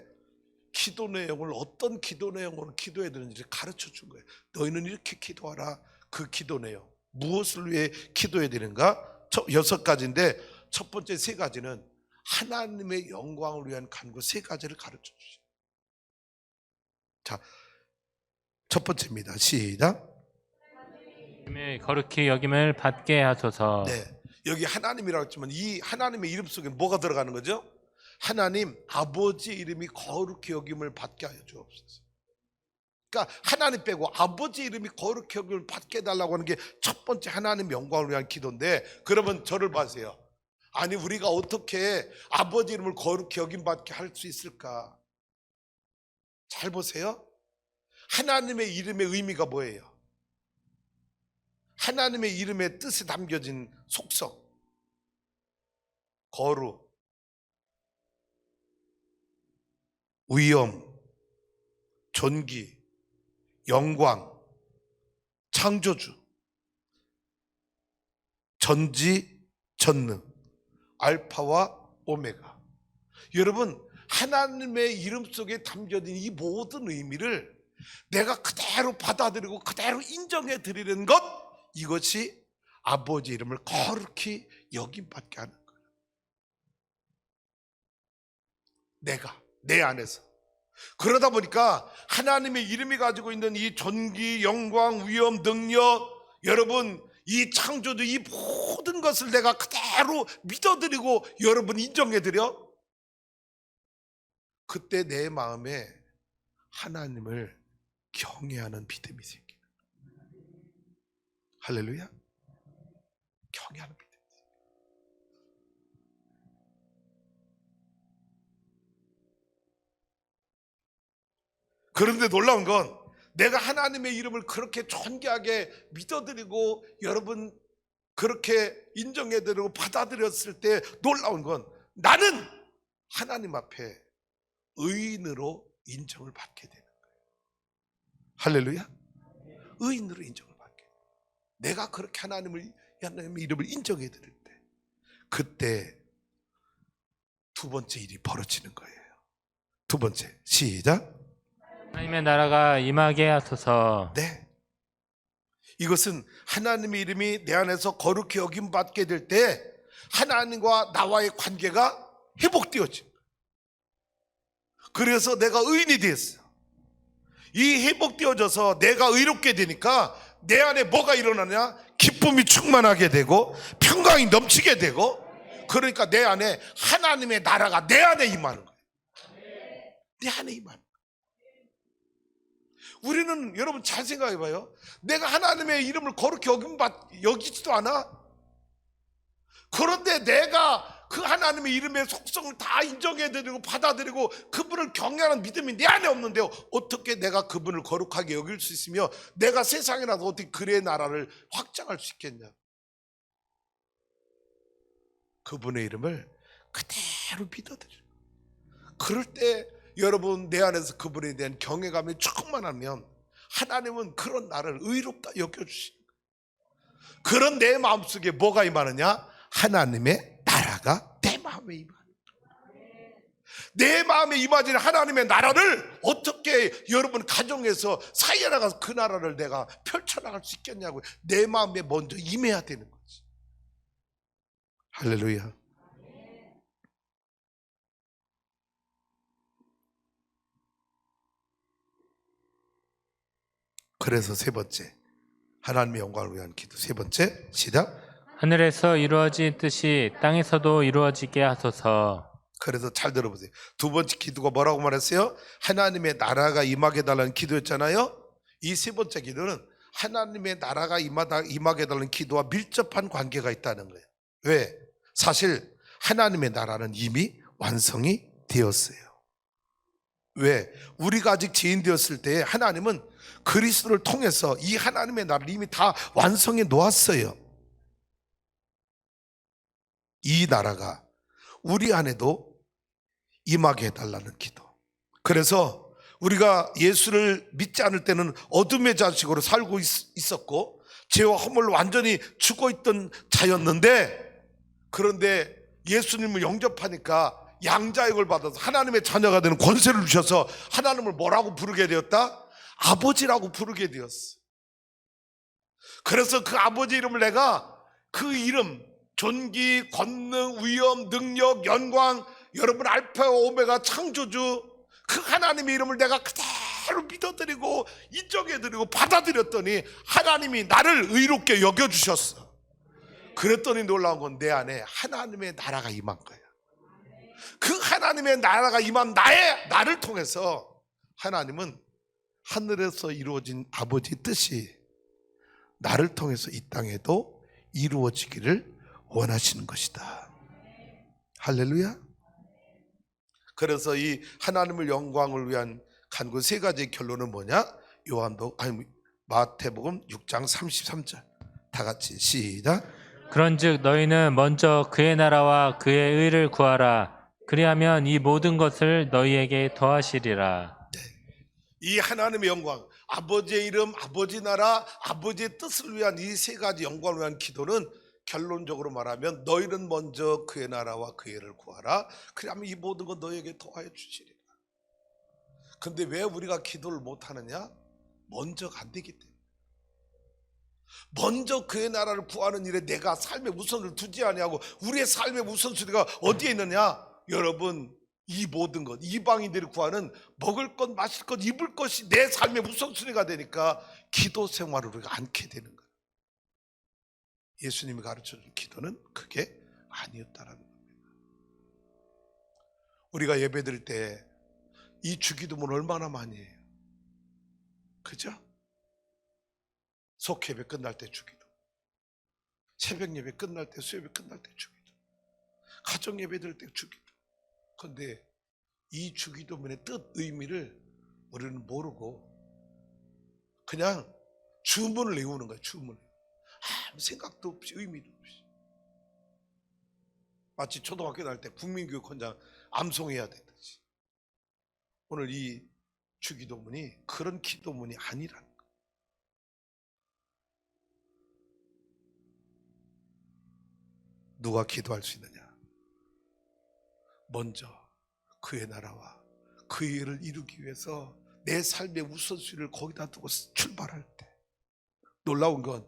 기도 내용을 어떤 기도 내용으로 기도해야 되는지 가르쳐 준 거예요. 너희는 이렇게 기도하라. 그 기도 내용 무엇을 위해 기도해야 되는가? 6가지인데 첫 번째 3가지는 하나님의 영광을 위한 간구 3가지를 가르쳐 주시죠. 자, 첫 번째입니다. 시작. 하나님의 거룩히 여김을 받게 하소서. 네, 여기 하나님이라고 했지만 이 하나님의 이름 속에 뭐가 들어가는 거죠? 하나님 아버지 이름이 거룩히 여김을 받게 하여 주옵소서. 그러니까 하나님 빼고 아버지 이름이 거룩히 여김을 받게 해달라고 하는 게 첫 번째 하나님 영광을 위한 기도인데, 그러면 저를 봐세요. 아니 우리가 어떻게 아버지 이름을 거룩히 여김 받게 할 수 있을까? 잘 보세요. 하나님의 이름의 의미가 뭐예요? 하나님의 이름의 뜻이 담겨진 속성, 거룩, 위엄, 존귀, 영광, 창조주, 전지, 전능, 알파와 오메가. 여러분 하나님의 이름 속에 담겨진 이 모든 의미를 내가 그대로 받아들이고 그대로 인정해 드리는 것, 이것이 아버지 이름을 거룩히 여김받게 하는 거예요. 내가 내 안에서. 그러다 보니까 하나님의 이름이 가지고 있는 이 존귀, 영광, 위엄, 능력, 여러분 이 창조주 이 모든 것을 내가 그대로 믿어드리고 여러분 인정해드려. 그때 내 마음에 하나님을 경외하는 믿음이 생기는 거예요. 할렐루야. 경외하는 믿음. 그런데 놀라운 건 내가 하나님의 이름을 그렇게 존귀하게 믿어드리고 여러분 그렇게 인정해드리고 받아들였을 때 놀라운 건 나는 하나님 앞에 의인으로 인정을 받게 되는 거예요. 할렐루야. 의인으로 인정을 받게 돼요. 내가 그렇게 하나님의 이름을 인정해 드릴 때 그때 두 번째 일이 벌어지는 거예요. 두 번째 시작. 하나님의 나라가 임하게 하소서. 네, 이것은 하나님의 이름이 내 안에서 거룩히 여김 받게 될 때 하나님과 나와의 관계가 회복되어져. 그래서 내가 의인이 되었어. 이 회복되어져서 내가 의롭게 되니까 내 안에 뭐가 일어나냐? 기쁨이 충만하게 되고 평강이 넘치게 되고, 그러니까 내 안에 하나님의 나라가 내 안에 임하는 거예요. 내 안에 임하는 거예요. 우리는 여러분 잘 생각해 봐요. 내가 하나님의 이름을 거룩히 여기지도 않아. 그런데 내가 그 하나님의 이름의 속성을 다 인정해드리고 받아들이고 그분을 경외하는 믿음이 내 안에 없는데요, 어떻게 내가 그분을 거룩하게 여길 수 있으며 내가 세상에 나서 어떻게 그의 나라를 확장할 수 있겠냐. 그분의 이름을 그대로 믿어드려요. 그럴 때 여러분 내 안에서 그분에 대한 경외감이 충만하면 하나님은 그런 나를 의롭다 여겨주시는 거예요. 그런 내 마음속에 뭐가 임하느냐? 하나님의 나라가 내 마음에 임하는 거예요. 내 마음에 임하지는 하나님의 나라를 어떻게 여러분 가정에서 사이에 나가서 그 나라를 내가 펼쳐나갈 수 있겠냐고요. 내 마음에 먼저 임해야 되는 거지. 할렐루야. 그래서 세 번째, 하나님의 영광을 위한 기도. 세 번째, 시작. 하늘에서 이루어진 뜻이 땅에서도 이루어지게 하소서. 그래서 잘 들어보세요. 두 번째 기도가 뭐라고 말했어요? 하나님의 나라가 임하게 달라는 기도였잖아요. 이 세 번째 기도는 하나님의 나라가 임하게 달라는 기도와 밀접한 관계가 있다는 거예요. 왜? 사실 하나님의 나라는 이미 완성이 되었어요. 왜? 우리가 아직 죄인 되었을 때 하나님은 그리스도를 통해서 이 하나님의 나라를 이미 다 완성해 놓았어요. 이 나라가 우리 안에도 임하게 해달라는 기도. 그래서 우리가 예수를 믿지 않을 때는 어둠의 자식으로 살고 있었고 죄와 허물로 완전히 죽어있던 자였는데, 그런데 예수님을 영접하니까 양자역을 받아서 하나님의 자녀가 되는 권세를 주셔서 하나님을 뭐라고 부르게 되었다? 아버지라고 부르게 되었어. 그래서 그 아버지 이름을 내가 그 이름, 존귀, 권능, 위엄, 능력, 영광, 여러분 알파와 오메가 창조주 그 하나님의 이름을 내가 그대로 믿어드리고 인정해드리고 받아들였더니 하나님이 나를 의롭게 여겨주셨어. 그랬더니 놀라운 건 내 안에 하나님의 나라가 임한 거야. 그 하나님의 나라가 임한 나를 통해서 하나님은 하늘에서 이루어진 아버지 뜻이 나를 통해서 이 땅에도 이루어지기를 원하시는 것이다. 할렐루야. 그래서 이 하나님의 영광을 위한 간구 세 가지의 결론은 뭐냐? 마태복음 6장 33절 다 같이 시작. 그런즉 너희는 먼저 그의 나라와 그의 의를 구하라. 그리하면 이 모든 것을 너희에게 더하시리라. 이 하나님의 영광, 아버지의 이름, 아버지 나라, 아버지의 뜻을 위한 이 세 가지 영광을 위한 기도는 결론적으로 말하면 너희는 먼저 그의 나라와 그의 의를 구하라. 그러면 이 모든 것 너희에게 더하여 주시리라. 근데 왜 우리가 기도를 못하느냐? 먼저가 안 되기 때문에. 먼저 그의 나라를 구하는 일에 내가 삶의 우선을 두지 아니하고 우리의 삶의 우선순위가 어디에 있느냐? 여러분, 이 모든 것, 이방인들이 구하는 먹을 것, 마실 것, 입을 것이 내 삶의 우선순위가 되니까 기도 생활을 우리가 않게 되는 거예요. 예수님이 가르쳐준 기도는 그게 아니었다라는 겁니다. 우리가 예배 드릴 때 이 주기도문 얼마나 많이 해요? 그죠? 속예배 끝날 때 주기도, 새벽 예배 끝날 때, 수요예배 끝날 때 주기도, 가정 예배 드릴 때 주기도. 그런데 이 주기도문의 뜻, 의미를 우리는 모르고 그냥 주문을 외우는 거예요. 주문을. 아무 생각도 없이, 의미도 없이. 마치 초등학교 다닐 때 국민교육원장 암송해야 되듯이. 오늘 이 주기도문이 그런 기도문이 아니라는 거예요. 누가 기도할 수 있느냐? 먼저 그의 나라와 그의 일을 이루기 위해서 내 삶의 우선순위를 거기다 두고 출발할 때. 놀라운 건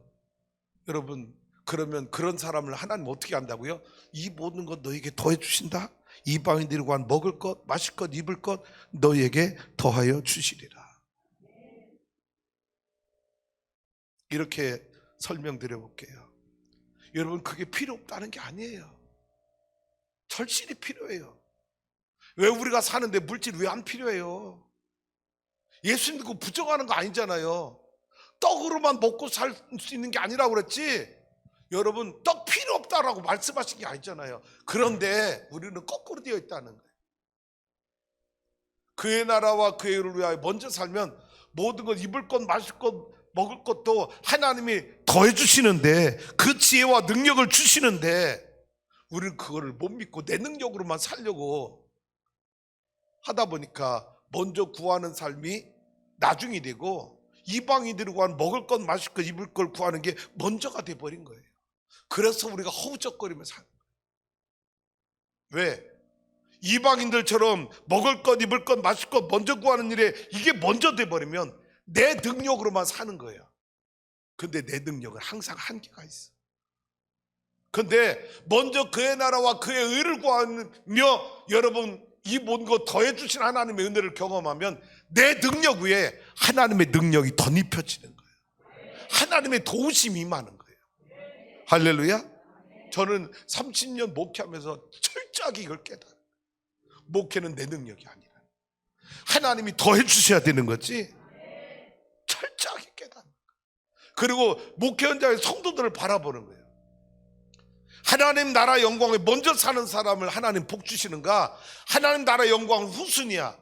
여러분, 그러면 그런 사람을 하나님 어떻게 한다고요? 이 모든 것 너에게 더해 주신다. 이방인들이 구한 먹을 것, 마실 것, 입을 것 너에게 더하여 주시리라. 이렇게 설명드려 볼게요. 여러분, 그게 필요 없다는 게 아니에요. 절실히 필요해요. 왜 우리가 사는데 물질 왜 안 필요해요? 예수 믿고 부정하는 거 아니잖아요. 떡으로만 먹고 살 수 있는 게 아니라고 그랬지. 여러분, 떡 필요 없다. 없다라고 말씀하신 게 아니잖아요. 그런데 우리는 거꾸로 되어 있다는 거예요. 그의 나라와 그의 의를 위하여 먼저 살면 모든 것, 입을 것, 마실 것, 먹을 것도 하나님이 더해 주시는데, 그 지혜와 능력을 주시는데 우리는 그거를 못 믿고 내 능력으로만 살려고 하다 보니까 먼저 구하는 삶이 나중이 되고, 이방인들이 구하는 먹을 것, 마실 것, 입을 걸 구하는 게 먼저가 돼버린 거예요. 그래서 우리가 허우적거리며 사는 거예요. 왜? 이방인들처럼 먹을 것, 입을 것, 마실 것 먼저 구하는 일에 이게 먼저 돼버리면 내 능력으로만 사는 거예요. 근데 내 능력은 항상 한계가 있어. 근데 먼저 그의 나라와 그의 의를 구하며 여러분 이 모든 것 더해 주신 하나님의 은혜를 경험하면 내 능력 위에 하나님의 능력이 덧입혀지는 거예요. 하나님의 도우심이 임하는 거예요. 할렐루야. 저는 30년 목회하면서 철저하게 이걸 깨달아요. 목회는 내 능력이 아니라 하나님이 더해 주셔야 되는 거지. 철저하게 깨닫는 거예요. 그리고 목회 현장의 성도들을 바라보는 거예요. 하나님 나라 영광에 먼저 사는 사람을 하나님 복 주시는가, 하나님 나라 영광은 후순위야.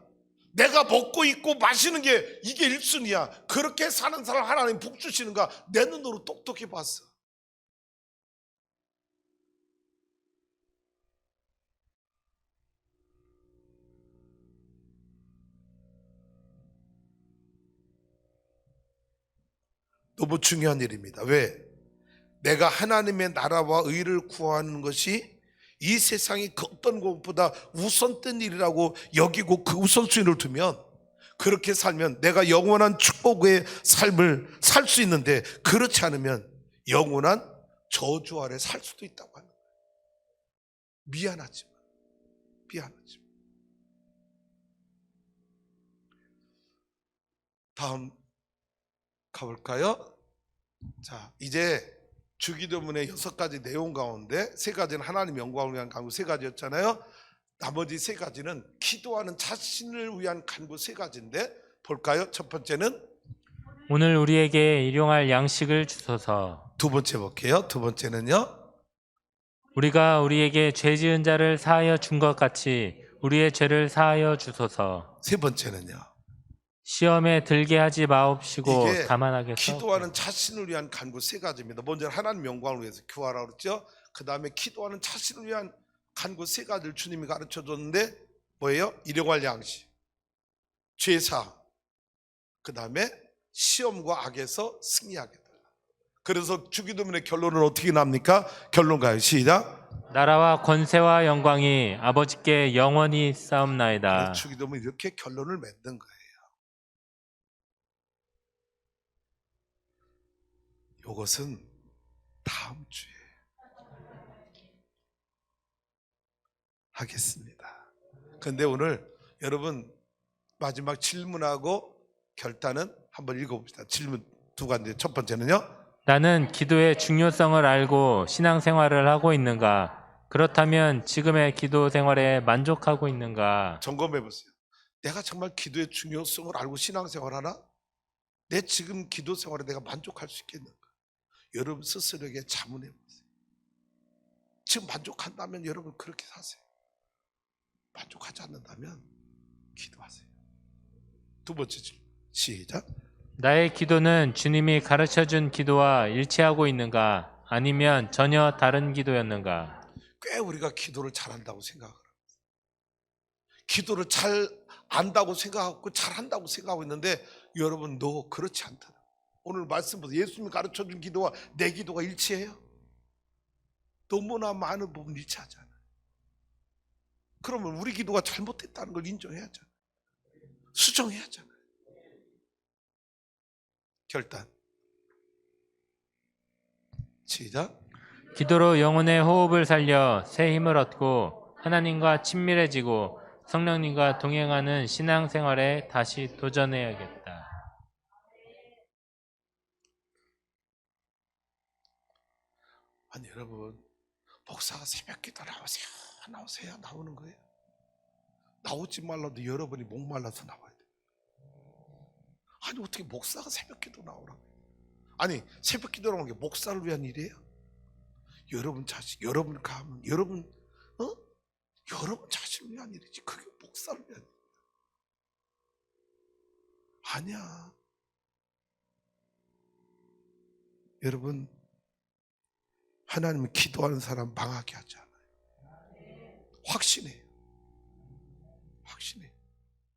내가 먹고 입고 마시는 게 이게 1순위야. 그렇게 사는 사람 하나님 복 주시는가, 내 눈으로 똑똑히 봤어. 너무 중요한 일입니다. 왜? 내가 하나님의 나라와 의를 구하는 것이 이 세상이 그 어떤 것보다 우선된 일이라고 여기고 그 우선순위를 두면, 그렇게 살면 내가 영원한 축복의 삶을 살 수 있는데, 그렇지 않으면 영원한 저주 아래 살 수도 있다고 하는 거예요. 미안하지만. 다음 가볼까요? 자, 이제 주기도문의 6가지 내용 가운데 3가지는 하나님 영광을 위한 간구 3가지였잖아요. 나머지 3가지는 기도하는 자신을 위한 간구 3가지인데 볼까요? 첫 번째는 오늘 우리에게 일용할 양식을 주소서. 두 번째 볼게요. 두 번째는요, 우리가 우리에게 죄 지은 자를 사하여 준 것 같이 우리의 죄를 사하여 주소서. 세 번째는요, 시험에 들게 하지 마옵시고 이게 다만하게 기도하는 자신을 위한 간구 3가지입니다. 먼저 하나님 영광을 위해서 기도하라고 그랬죠. 그 다음에 기도하는 자신을 위한 간구 3가지를 주님이 가르쳐 줬는데 뭐예요? 일용할 양식, 죄사, 그 다음에 시험과 악에서 승리하게 달라. 그래서 주기도문의 결론은 어떻게 납니까? 결론 가요. 시작. 나라와 권세와 영광이 아버지께 영원히 싸움나이다. 주기도문은 이렇게 결론을 맺는 거예요. 이것은 다음 주에 하겠습니다. 그런데 오늘 여러분 마지막 질문하고 결단은 한번 읽어봅시다. 질문 2가지. 첫 번째는요, 나는 기도의 중요성을 알고 신앙생활을 하고 있는가? 그렇다면 지금의 기도 생활에 만족하고 있는가? 점검해 보세요. 내가 정말 기도의 중요성을 알고 신앙생활 하나? 내 지금 기도 생활에 내가 만족할 수 있겠는가? 여러분 스스로에게 자문해 보세요. 지금 만족한다면 여러분 그렇게 사세요. 만족하지 않는다면 기도하세요. 두 번째 질문. 시작. 나의 기도는 주님이 가르쳐준 기도와 일치하고 있는가? 아니면 전혀 다른 기도였는가? 꽤 우리가 기도를 잘한다고 생각을 합니다. 기도를 잘 안다고 생각하고 잘한다고 생각하고 있는데 여러분 너 그렇지 않다. 오늘 말씀 보세요. 예수님이 가르쳐준 기도와 내 기도가 일치해요? 너무나 많은 부분 일치하잖아요. 그러면 우리 기도가 잘못됐다는 걸 인정해야 하잖아요. 수정해야 하잖아요. 결단. 시작. 기도로 영혼의 호흡을 살려 새 힘을 얻고 하나님과 친밀해지고 성령님과 동행하는 신앙생활에 다시 도전해야겠다. 아니 여러분, 목사가 새벽 기도 나오세요 나오는 거예요? 나오지 말라도 여러분이 목말라서 나와야 돼요. 아니 어떻게 목사가 새벽 기도 나오라고? 아니 새벽 기도라는 게 목사를 위한 일이에요? 여러분 자식, 여러분 가문, 여러분 여러분 자신을 위한 일이지. 그게 목사를 위한 일. 아니야. 여러분, 하나님은 기도하는 사람 망하게 하지 않아요. 확신해요. 확신해요.